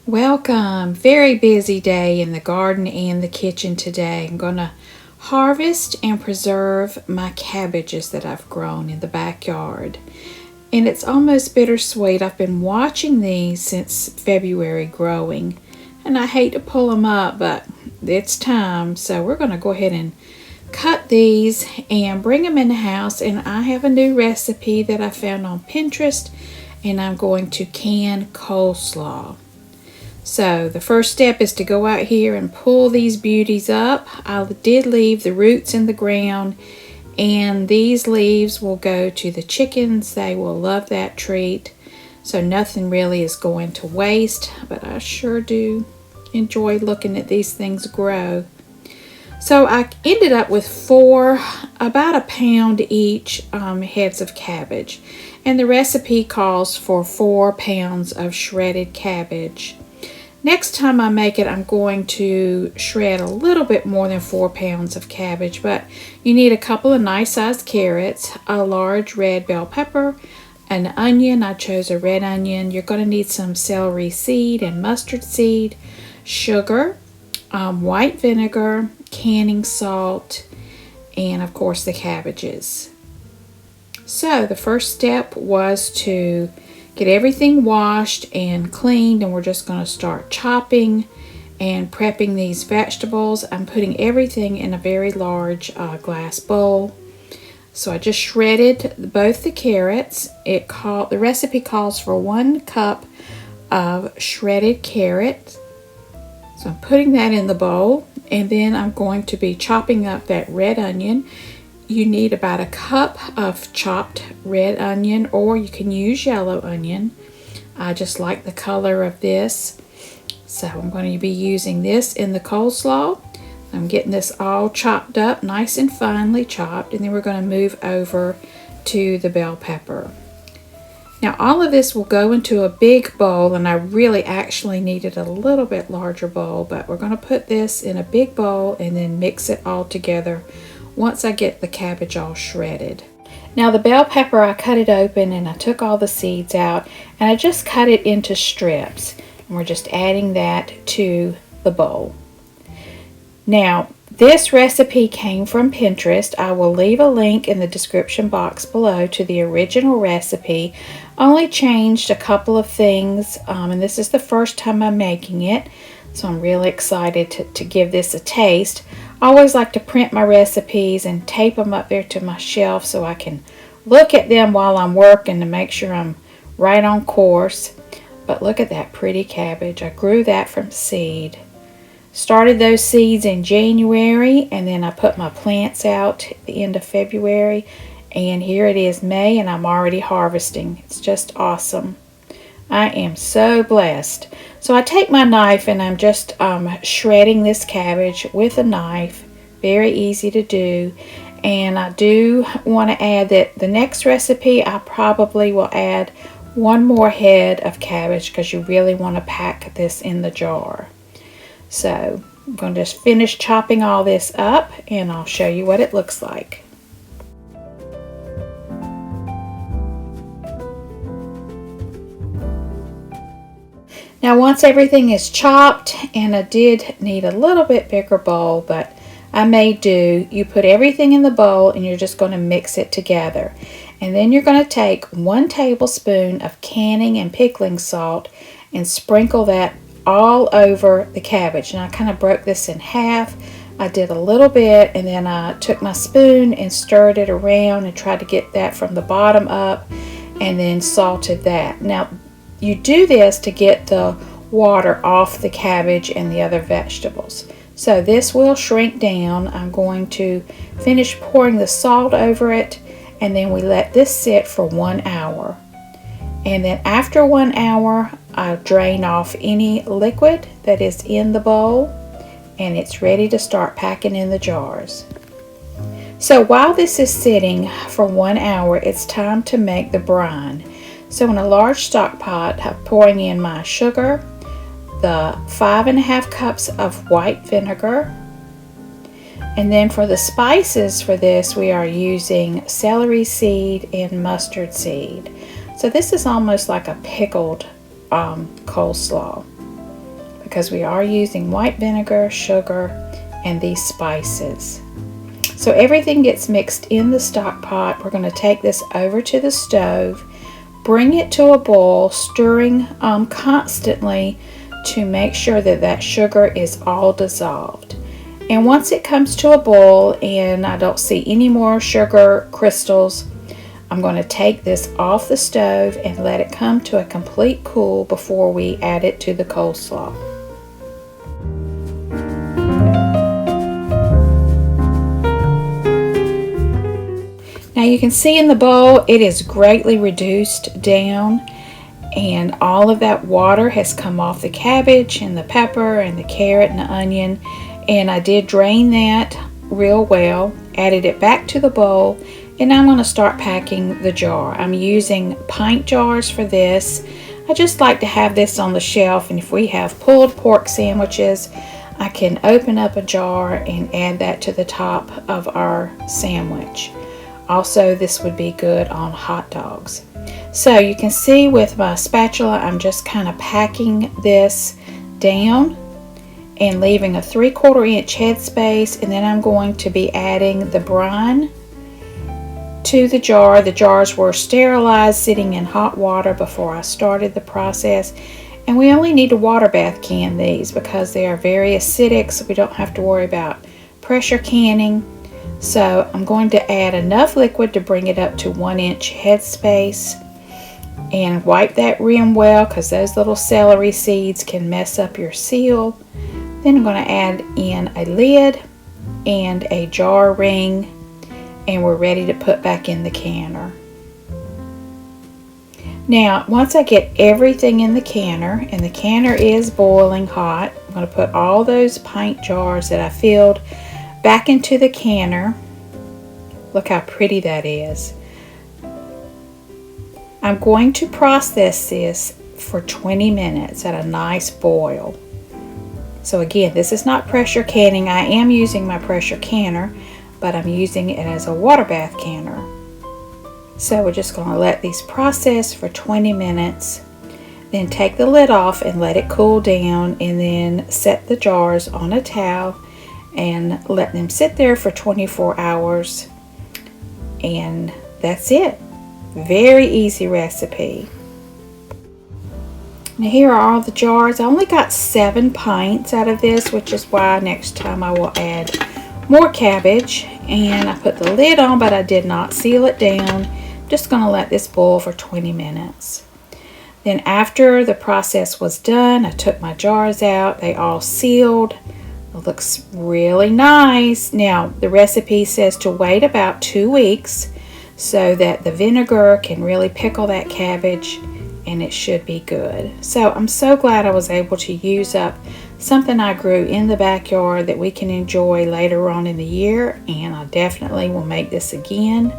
Welcome. Very busy day in the garden and the kitchen today. I'm going to harvest and preserve my cabbages that I've grown in the backyard. And it's almost bittersweet. I've been watching these since February growing. And I hate to pull them up, but it's time. So we're going to go ahead and cut these and bring them in the house. And I have a new recipe that I found on Pinterest. And I'm going to can coleslaw. So the first step is to go out here and pull these beauties up. I did leave the roots in the ground, and these leaves will go to the chickens. They will love that treat. So nothing really is going to waste, but I sure do enjoy looking at these things grow. So I ended up with about a pound each heads of cabbage. And the recipe calls for 4 pounds of shredded cabbage. Next time I make it, I'm going to shred a little bit more than 4 pounds of cabbage, but you need a couple of nice sized carrots, a large red bell pepper, an onion. I chose a red onion. You're going to need some celery seed and mustard seed, sugar, white vinegar, canning salt, and of course the cabbages. So the first step was to get everything washed and cleaned, and we're just going to start chopping and prepping these vegetables. I'm putting everything in a very large glass bowl. So I just shredded both the carrots. The recipe calls for 1 cup of shredded carrot. So I'm putting that in the bowl, and then I'm going to be chopping up that red onion. You need about a cup of chopped red onion, or you can use yellow onion. I just like the color of this. So I'm going to be using this in the coleslaw. I'm getting this all chopped up, nice and finely chopped, and then we're going to move over to the bell pepper. Now all of this will go into a big bowl, and I really actually needed a little bit larger bowl, but we're going to put this in a big bowl and then mix it all together once I get the cabbage all shredded. Now the bell pepper, I cut it open and I took all the seeds out, and I just cut it into strips, and we're just adding that to the bowl. Now this recipe came from Pinterest. I will leave a link in the description box below to the original recipe. Only changed a couple of things, and this is the first time I'm making it, so I'm really excited to give this a taste. I always like to print my recipes and tape them up there to my shelf so I can look at them while I'm working to make sure I'm right on course. But look at that pretty cabbage. I grew that from seed. Started those seeds in January, and then I put my plants out at the end of February. And here it is May, and I'm already harvesting. It's just awesome. I am so blessed. So I take my knife and I'm just shredding this cabbage with a knife. Very easy to do. And I do want to add that the next recipe I probably will add 1 more head of cabbage, because you really want to pack this in the jar. So I'm going to just finish chopping all this up, and I'll show you what it looks like. Now once everything is chopped, and I did need a little bit bigger bowl, but I may do, you put everything in the bowl and you're just going to mix it together. And then you're going to take 1 tablespoon of canning and pickling salt and sprinkle that all over the cabbage. And I kind of broke this in half. I did a little bit, and then I took my spoon and stirred it around and tried to get that from the bottom up, and then salted that. Now you do this to get the water off the cabbage and the other vegetables. So this will shrink down. I'm going to finish pouring the salt over it, and then we let this sit for 1 hour. And then after 1 hour, I drain off any liquid that is in the bowl, and it's ready to start packing in the jars. So while this is sitting for 1 hour, it's time to make the brine. So in a large stock pot, I'm pouring in my sugar, the 5½ cups of white vinegar, and then for the spices for this, we are using celery seed and mustard seed. So this is almost like a pickled coleslaw. because we are using white vinegar, sugar, and these spices. So everything gets mixed in the stock pot. We're going to take this over to the stove, bring it to a boil, stirring constantly to make sure that that sugar is all dissolved. And once it comes to a boil and I don't see any more sugar crystals, I'm going to take this off the stove and let it come to a complete cool before we add it to the coleslaw. Now you can see in the bowl it is greatly reduced down, and all of that water has come off the cabbage and the pepper and the carrot and the onion, and I did drain that real well, added it back to the bowl, and now I'm going to start packing the jar. I'm using pint jars for this. I just like to have this on the shelf, and if we have pulled pork sandwiches, I can open up a jar and add that to the top of our sandwich. Also, this would be good on hot dogs. So you can see with my spatula, I'm just kind of packing this down and leaving a 3/4 inch headspace, and then I'm going to be adding the brine to the jar. The jars were sterilized, sitting in hot water before I started the process, and we only need to water bath can these because they are very acidic, so we don't have to worry about pressure canning. So I'm going to add enough liquid to bring it up to 1 inch headspace and wipe that rim well, because those little celery seeds can mess up your seal. Then I'm going to add in a lid and a jar ring, and we're ready to put back in the canner. Now once I get everything in the canner, and the canner is boiling hot, I'm going to put all those pint jars that I filled back into the canner. Look how pretty that is. I'm going to process this for 20 minutes at a nice boil. So again, this is not pressure canning. I am using my pressure canner, but I'm using it as a water bath canner. So we're just going to let these process for 20 minutes, then take the lid off and let it cool down, and then set the jars on a towel and let them sit there for 24 hours, and that's it. Very easy recipe. Now here are all the jars. I only got 7 pints out of this, which is why next time I will add more cabbage. And I put the lid on, but I did not seal it down. Just going to let this boil for 20 minutes. Then after the process was done, I took my jars out. They all sealed. It looks really nice. Now the recipe says to wait about 2 weeks so that the vinegar can really pickle that cabbage, and it should be good. So I'm so glad I was able to use up something I grew in the backyard that we can enjoy later on in the year, and I definitely will make this again.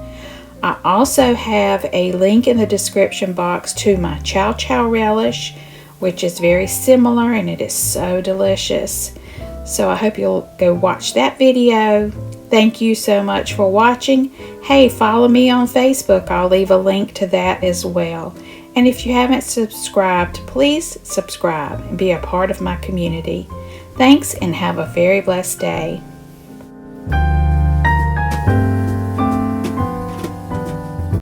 I also have a link in the description box to my chow chow relish, which is very similar, and it is so delicious. So I hope you'll go watch that video. Thank you so much for watching. Hey, follow me on Facebook. I'll leave a link to that as well. And if you haven't subscribed, please subscribe and be a part of my community. Thanks, and have a very blessed day.